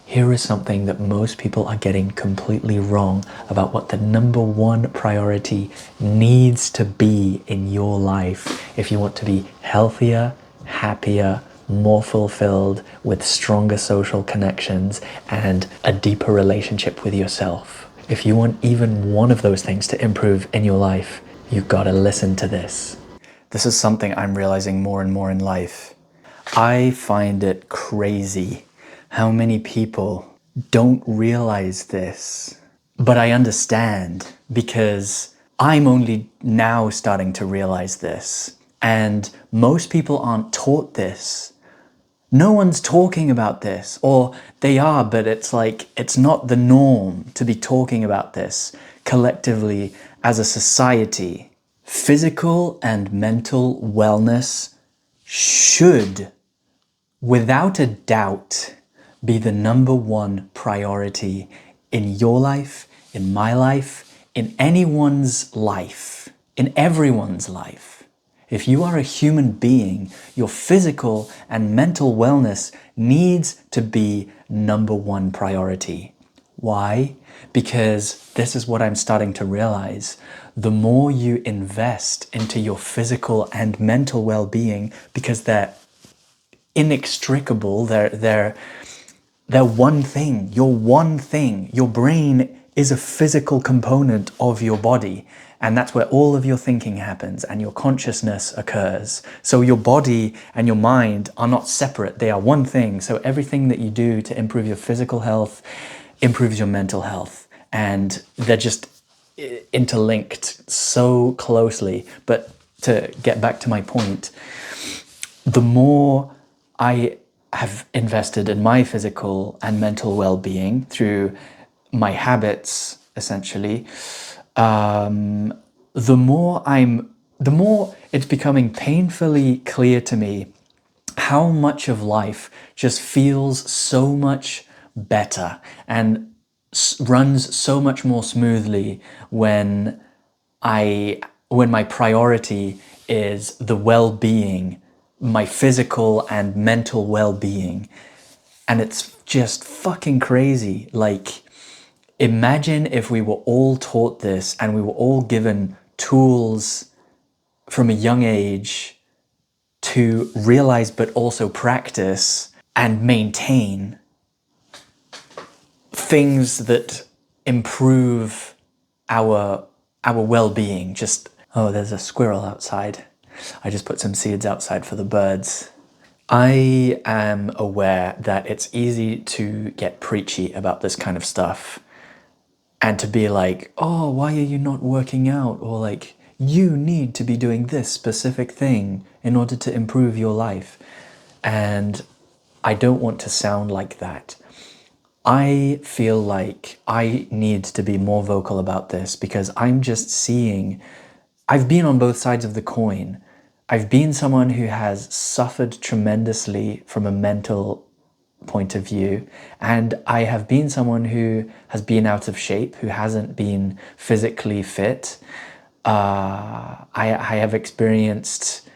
here is something that most people are getting completely wrong about what the number one priority needs to be in your life if you want to be healthier, happier, more fulfilled, with stronger social connections and a deeper relationship with yourself. If you want even one of those things to improve in your life, you've got to listen to this. This is something I'm realizing more and more in life. I find it crazy how many people don't realize this. But I understand, because I'm only now starting to realize this. And most people aren't taught this. No one's talking about this, or they are, but it's like, it's not the norm to be talking about this collectively as a society. Physical and mental wellness should, without a doubt, be the number one priority in your life, in my life, in anyone's life, in everyone's life. If you are a human being, your physical and mental wellness needs to be number one priority. Why? Because this is what I'm starting to realize. The more you invest into your physical and mental well-being, because they're inextricable, they're one thing. You're one thing. Your brain is a physical component of your body, and that's where all of your thinking happens and your consciousness occurs. So your body and your mind are not separate, they are one thing. So everything that you do to improve your physical health improves your mental health, and they're just interlinked so closely. But to get back to my point, the more I have invested in my physical and mental well-being through my habits, essentially, the more it's becoming painfully clear to me how much of life just feels so much better and runs so much more smoothly when my priority is the well-being, my physical and mental well-being. And it's just fucking crazy. Like, imagine if we were all taught this and we were all given tools from a young age to realize but also practice and maintain things that improve our well-being. Just, oh, there's a squirrel outside. I just put some seeds outside for the birds. I am aware that it's easy to get preachy about this kind of stuff and to be like, oh, why are you not working out? Or like, you need to be doing this specific thing in order to improve your life. And I don't want to sound like that. I feel like I need to be more vocal about this because I'm just seeing, I've been on both sides of the coin. I've been someone who has suffered tremendously from a mental point of view, and I have been someone who has been out of shape, who hasn't been physically fit. I have experienced,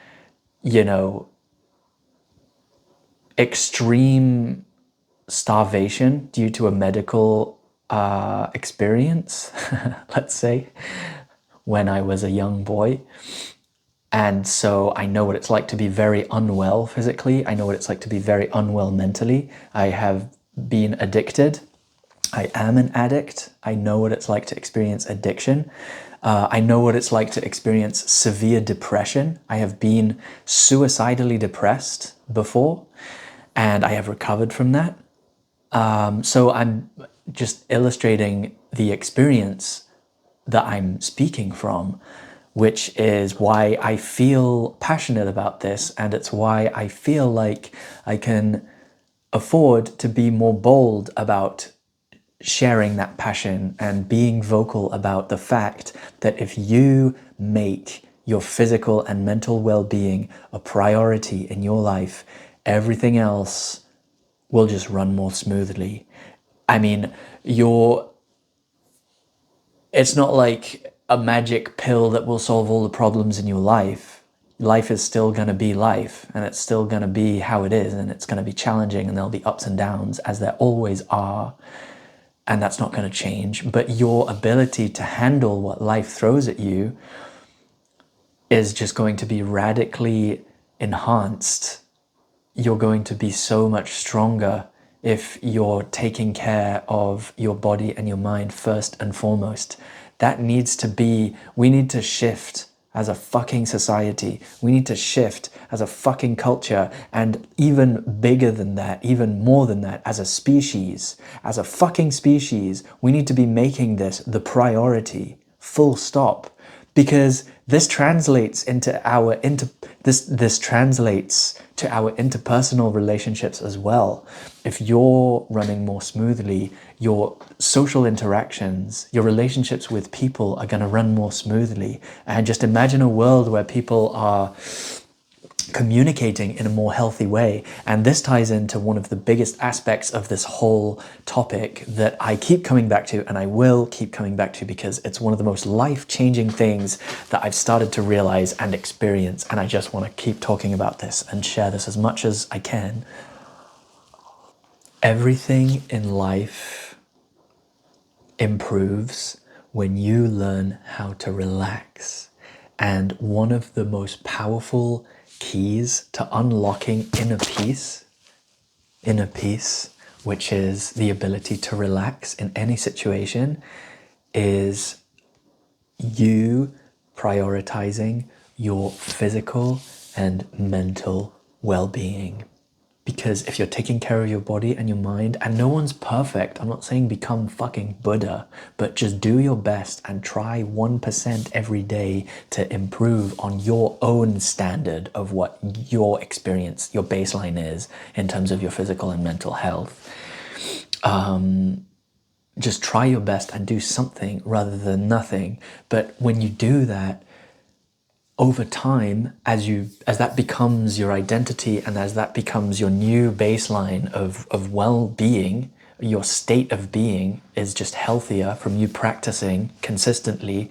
extreme starvation due to a medical experience, let's say, when I was a young boy. And so I know what it's like to be very unwell physically. I know what it's like to be very unwell mentally. I have been addicted. I am an addict. I know what it's like to experience addiction. I know what it's like to experience severe depression. I have been suicidally depressed before, and I have recovered from that. So I'm just illustrating the experience that I'm speaking from, which is why I feel passionate about this, and it's why I feel like I can afford to be more bold about sharing that passion and being vocal about the fact that if you make your physical and mental well-being a priority in your life, everything else will just run more smoothly. I mean, it's not like a magic pill that will solve all the problems in your life. life is still going to be life, and it's still going to be how it is, and it's going to be challenging, and there'll be ups and downs, as there always are, and that's not going to change. But your ability to handle what life throws at you is just going to be radically enhanced. You're going to be so much stronger if you're taking care of your body and your mind first and foremost. That needs to be, we need to shift as a fucking society. We need to shift as a fucking culture, and even bigger than that, even more than that, as a species, as a fucking species, we need to be making this the priority, full stop. Because this translates into our this translates to our interpersonal relationships as well. If you're running more smoothly, your social interactions, your relationships with people are going to run more smoothly. And just imagine a world where people are communicating in a more healthy way. And this ties into one of the biggest aspects of this whole topic that I keep coming back to, and I will keep coming back to, because it's one of the most life-changing things that I've started to realize and experience. And I just want to keep talking about this and share this as much as I can. Everything in life improves when you learn how to relax. And one of the most powerful keys to unlocking inner peace, which is the ability to relax in any situation, is you prioritizing your physical and mental well-being. Because if you're taking care of your body and your mind, and no one's perfect, I'm not saying become fucking Buddha, but just do your best and try 1% every day to improve on your own standard of what your experience, your baseline is in terms of your physical and mental health. Just try your best and do something rather than nothing. But when you do that, over time, as that becomes your identity, and as that becomes your new baseline of well-being, your state of being is just healthier from you practicing consistently,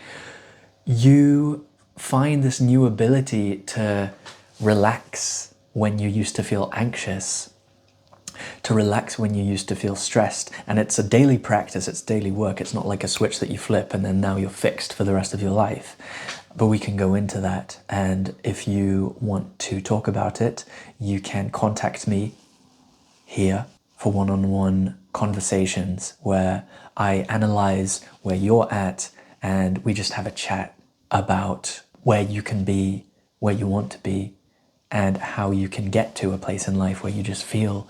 you find this new ability to relax when you used to feel anxious, to relax when you used to feel stressed. And it's a daily practice, it's daily work. It's not like a switch that you flip and then now you're fixed for the rest of your life. But we can go into that. And if you want to talk about it, you can contact me here for one-on-one conversations where I analyze where you're at, and we just have a chat about where you can be, where you want to be, and how you can get to a place in life where you just feel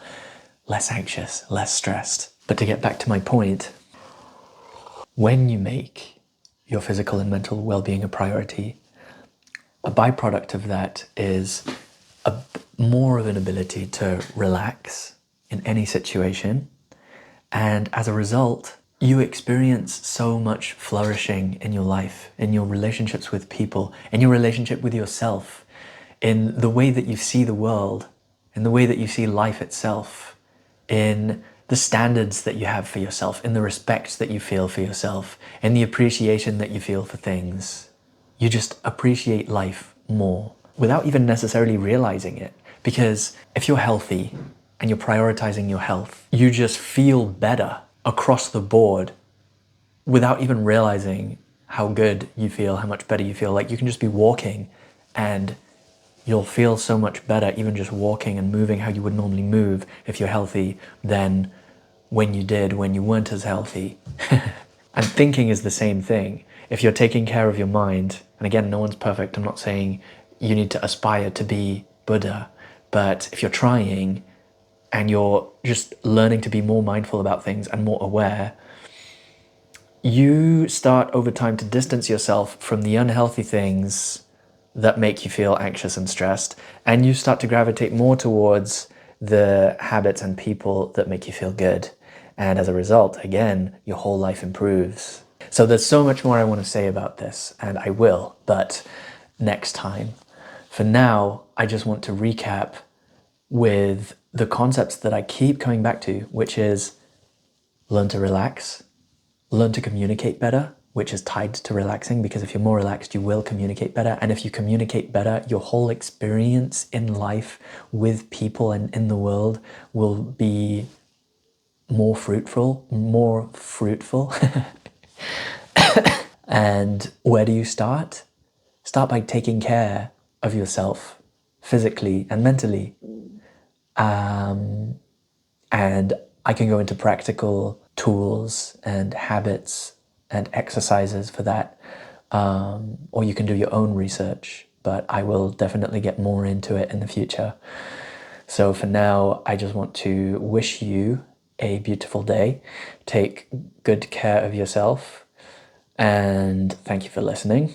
less anxious, less stressed. But to get back to my point, when you make your physical and mental well-being a priority, a byproduct of that is more of an ability to relax in any situation. And as a result, you experience so much flourishing in your life, in your relationships with people, in your relationship with yourself, in the way that you see the world, in the way that you see life itself, in the standards that you have for yourself, in the respect that you feel for yourself, in the appreciation that you feel for things. You just appreciate life more without even necessarily realizing it. Because if you're healthy and you're prioritizing your health, you just feel better across the board without even realizing how good you feel, how much better you feel. Like you can just be walking and you'll feel so much better even just walking and moving how you would normally move if you're healthy than when you weren't as healthy. And thinking is the same thing. If you're taking care of your mind, and again, no one's perfect, I'm not saying you need to aspire to be Buddha, but if you're trying and you're just learning to be more mindful about things and more aware, you start over time to distance yourself from the unhealthy things that make you feel anxious and stressed, and you start to gravitate more towards the habits and people that make you feel good. And as a result, again, your whole life improves. So there's so much more I want to say about this, and I will, but next time. For now, I just want to recap with the concepts that I keep coming back to, which is learn to relax, learn to communicate better, which is tied to relaxing, because if you're more relaxed, you will communicate better. And if you communicate better, your whole experience in life with people and in the world will be more fruitful, And where do you start? Start by taking care of yourself physically and mentally. And I can go into practical tools and habits and exercises for that. Or you can do your own research, but I will definitely get more into it in the future. So for now, I just want to wish you a beautiful day. Take good care of yourself, and thank you for listening.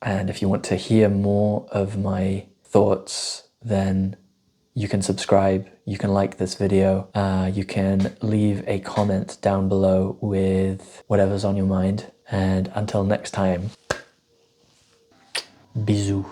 And if you want to hear more of my thoughts, then you can subscribe, you can like this video, you can leave a comment down below with whatever's on your mind. And until next time, bisous.